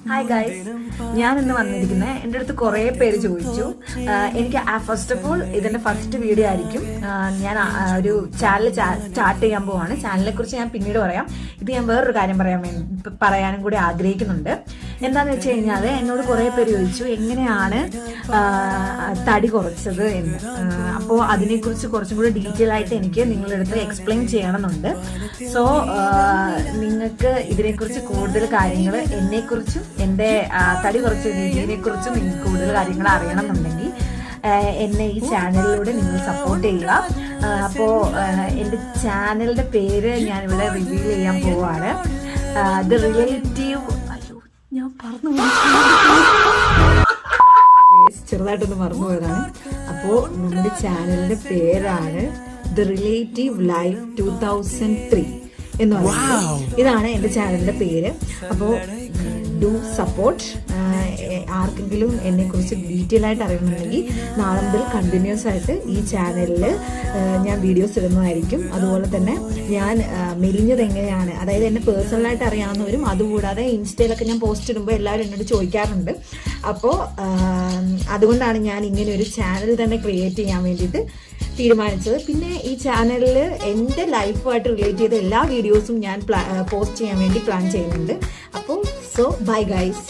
Hi guys, ഞാനിന്ന് വന്നിരിക്കുന്നത് എൻ്റെ അടുത്ത് കുറേ പേര് ചോദിച്ചു. എനിക്ക് ഫസ്റ്റ് ഓഫ് ഓൾ ഇതിൻ്റെ ഫസ്റ്റ് വീഡിയോ ആയിരിക്കും. ഞാൻ ഒരു ചാനൽ സ്റ്റാർട്ട് ചെയ്യാൻ പോവാണ്. ചാനലിനെ കുറിച്ച് ഞാൻ പിന്നീട് പറയാം. ഇത് ഞാൻ വേറൊരു കാര്യം പറയാനും കൂടി ആഗ്രഹിക്കുന്നുണ്ട്. എന്താണെന്ന് വെച്ച് കഴിഞ്ഞാൽ എന്നോട് കുറേ പേര് ചോദിച്ചു എങ്ങനെയാണ് തടി കുറച്ചത് എന്ന്. അപ്പോൾ അതിനെക്കുറിച്ച് കുറച്ചും കൂടി ഡീറ്റെയിൽ ആയിട്ട് എനിക്ക് നിങ്ങളുടെ അടുത്ത് എക്സ്പ്ലെയിൻ ചെയ്യണമെന്നുണ്ട്. സോ നിങ്ങൾക്ക് ഇതിനെക്കുറിച്ച് കൂടുതൽ കാര്യങ്ങൾ എന്നെക്കുറിച്ചും എൻ്റെ തടി കുറച്ച രീതിയെക്കുറിച്ചും നിങ്ങൾക്ക് കൂടുതൽ കാര്യങ്ങൾ അറിയണമെന്നുണ്ടെങ്കിൽ എന്നെ ഈ ചാനലിലൂടെ നിങ്ങൾ സപ്പോർട്ട് ചെയ്യുക. അപ്പോൾ എൻ്റെ ചാനലിൻ്റെ പേര് ഞാനിവിടെ റിവീൽ ചെയ്യാൻ പോവാണ്. The relative. അയ്യോ, ഞാൻ പറഞ്ഞു ചെറുതായിട്ടൊന്ന് മറന്നുപോയതാണ്. അപ്പോൾ നമ്മുടെ ചാനലിൻ്റെ പേരാണ് ദ റിലേറ്റീവ് ലൈഫ് 2003 എന്ന് പറയുന്നത്. ഇതാണ് എൻ്റെ ചാനലിൻ്റെ പേര്. അപ്പോൾ ഡു സപ്പോർട്ട്. ആർക്കെങ്കിലും എന്നെക്കുറിച്ച് ഡീറ്റെയിൽ ആയിട്ട് അറിയണമെന്നുണ്ടെങ്കിൽ നാളെ മുതൽ കണ്ടിന്യൂസ് ആയിട്ട് ഈ ചാനലിൽ ഞാൻ വീഡിയോസ് ഇടുന്നതായിരിക്കും. അതുപോലെ തന്നെ ഞാൻ മെലിഞ്ഞത് എങ്ങനെയാണ്, അതായത് എന്നെ പേഴ്സണലായിട്ട് അറിയാവുന്നവരും അതുകൂടാതെ ഇൻസ്റ്റയിലൊക്കെ ഞാൻ പോസ്റ്റ് ഇടുമ്പോൾ എല്ലാവരും എന്നോട് ചോദിക്കാറുണ്ട്. അപ്പോൾ അതുകൊണ്ടാണ് ഞാൻ ഇങ്ങനെ ഒരു ചാനൽ തന്നെ ക്രിയേറ്റ് ചെയ്യാൻ വേണ്ടിയിട്ട് തീരുമാനിച്ചത്. പിന്നെ ഈ ചാനലിൽ എൻ്റെ ലൈഫുമായിട്ട് റിലേറ്റ് ചെയ്ത എല്ലാ വീഡിയോസും ഞാൻ പോസ്റ്റ് ചെയ്യാൻ വേണ്ടി പ്ലാൻ ചെയ്യുന്നുണ്ട്. അപ്പോൾ ബൈ ഗൈസ്.